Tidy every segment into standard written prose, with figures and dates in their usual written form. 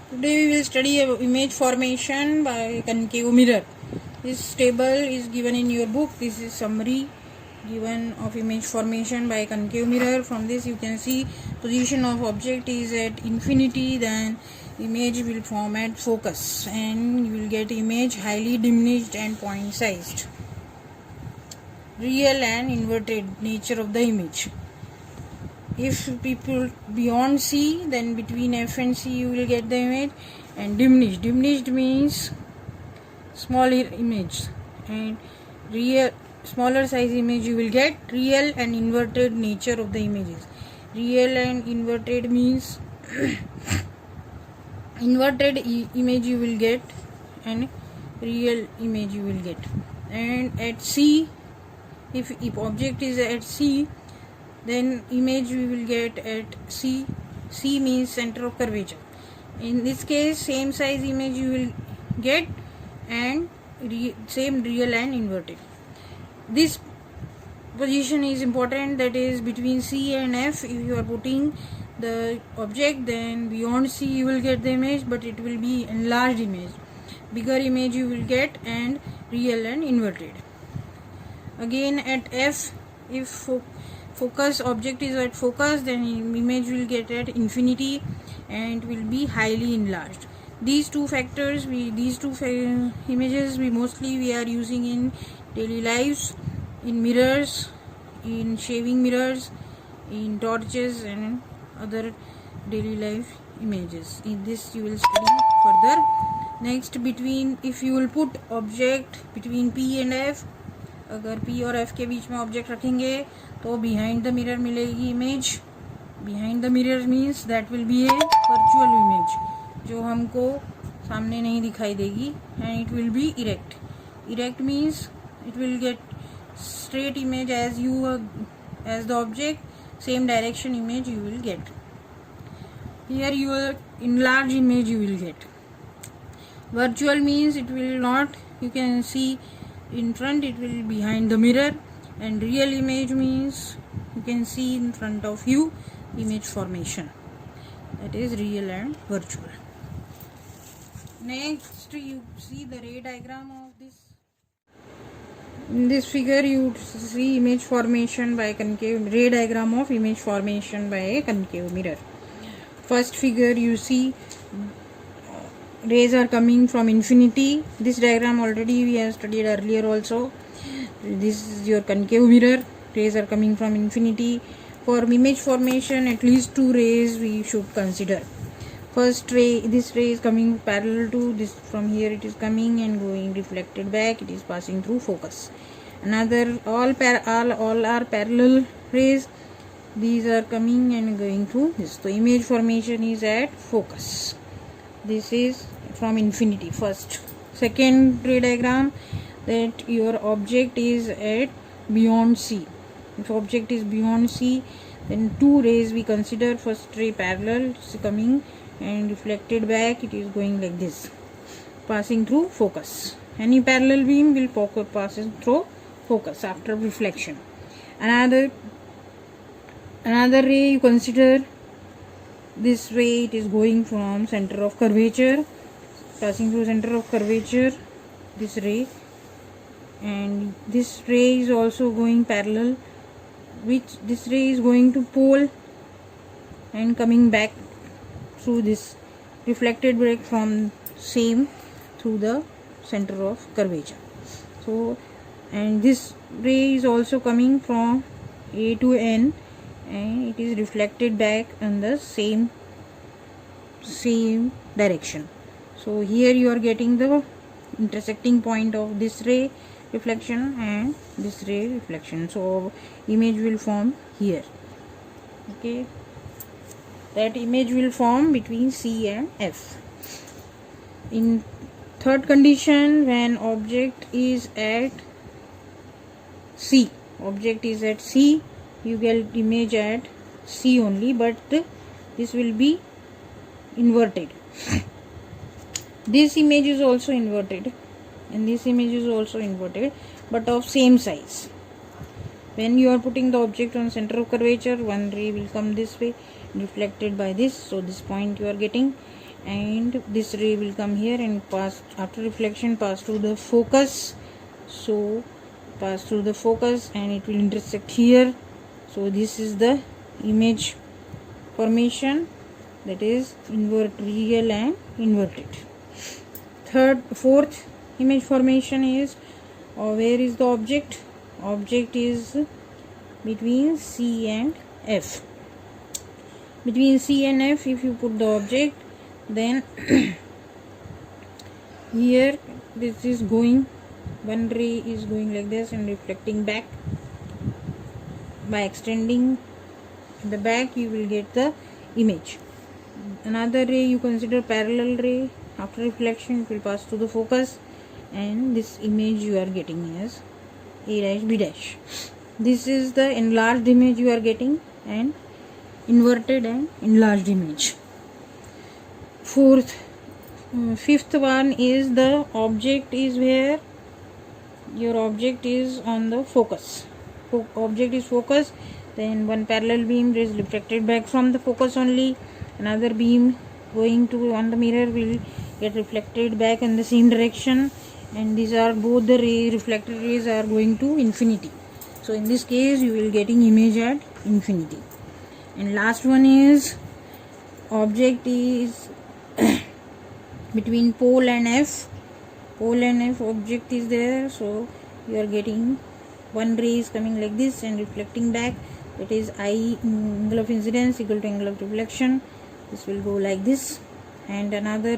Today we will study image formation by concave mirror. This table is given in your book. This is summary given of image formation by concave mirror. From this you can see position of object is at infinity, then image will form at focus and you will get image highly diminished and point sized. Real and inverted nature of the image. If people beyond C, then between F and C you will get the image. And diminished means smaller image, and real smaller size image you will get. Real and inverted nature of the images. Real and inverted means inverted image you will get and real image you will get. And at C, if object is at C, then image we will get at C. C means center of curvature. In this case, same size image you will get and same real and inverted. This position is important, that is between C and F. If you are putting the object, then beyond C you will get the image, but it will be enlarged image. Bigger image you will get and real and inverted. Again at F, if focus object is at focus, then image will get at infinity and will be highly enlarged. These two factors, images we are using in daily lives, in mirrors, in shaving mirrors, in torches and other daily life images. In this you will study further. Next, if you will put object between P and F, अगर P और F के बीच में object रखेंगे तो behind the mirror मिलेगी image. Behind the mirror means that will be a virtual image जो हमको सामने नहीं दिखाई देगी, and it will be erect. Erect means it will get straight image as the object, same direction image you will get. Here your enlarged image you will get. Virtual means it will not, you can see in front, it will be behind the mirror. And real image means you can see in front of you. Image formation, that is real and virtual. Next you see the ray diagram of this. In this figure you see image formation by concave, ray diagram of image formation by a concave mirror. First figure you see rays are coming from infinity. This diagram already we have studied earlier also. This is your concave mirror. Rays are coming from infinity. For image formation, at least two rays we should consider. First ray, this ray is coming parallel to this. From here it is coming and going reflected back. It is passing through focus. Another, all are parallel rays. These are coming and going through this. So image formation is at focus. This is from infinity. First, second ray diagram, that your object is at beyond C. If object is beyond C, then two rays we consider. First ray parallel, it's coming and reflected back. It is going like this, passing through focus. Any parallel beam will pass through focus after reflection. Another ray you consider. This way it is going from center of curvature, passing through center of curvature, this ray, and this ray is also going parallel, which this ray is going to pole and coming back through this reflected back from same through the center of curvature. So, and this ray is also coming from A to N, and it is reflected back in the same direction. So here you are getting the intersecting point of this ray reflection and this ray reflection. So image will form here. Okay, that image will form between C and F. In third condition, when object is at C, you get image at C only, but this will be inverted. This image is also inverted and this image is also inverted, but of same size. When you are putting the object on center of curvature, one ray will come this way reflected by this, so this point you are getting, and this ray will come here and pass, after reflection, pass through the focus. So pass through the focus and it will intersect here. So this is the image formation, that is invert real and inverted. Fourth image formation is where is the object? Object is between C and F. Between C and F, if you put the object, then here this is going, one ray is going like this and reflecting back. By extending the back, you will get the image. Another ray you consider parallel ray. After reflection, it will pass through the focus, and this image you are getting as A dash B dash. This is the enlarged image you are getting, and inverted and enlarged image. Fifth one is the object is where your object is on the focus. Object is focus, then one parallel beam is reflected back from the focus only. Another beam going to on the mirror will get reflected back in the same direction, and these are both the reflected rays are going to infinity. So in this case you will getting image at infinity. And last one is object is between pole and F. Pole and F, object is there, so you are getting one ray is coming like this and reflecting back, that is I angle of incidence equal to angle of reflection. This will go like this, and another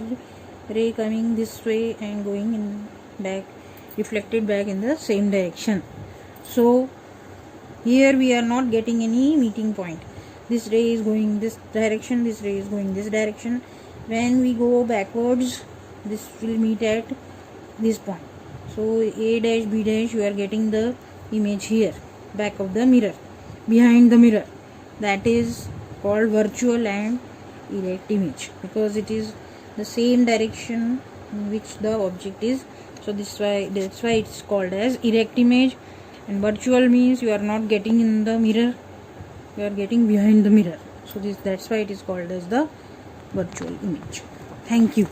ray coming this way and going in back, reflected back in the same direction. So here we are not getting any meeting point. This ray is going this direction, this ray is going this direction. When we go backwards, this will meet at this point. So A dash B dash, you are getting the image here, back of the mirror, behind the mirror. That is called virtual and erect image, because it is the same direction in which the object is. So that's why it's called as erect image. And virtual means you are not getting in the mirror, you are getting behind the mirror. So that's why it is called as the virtual image. Thank you.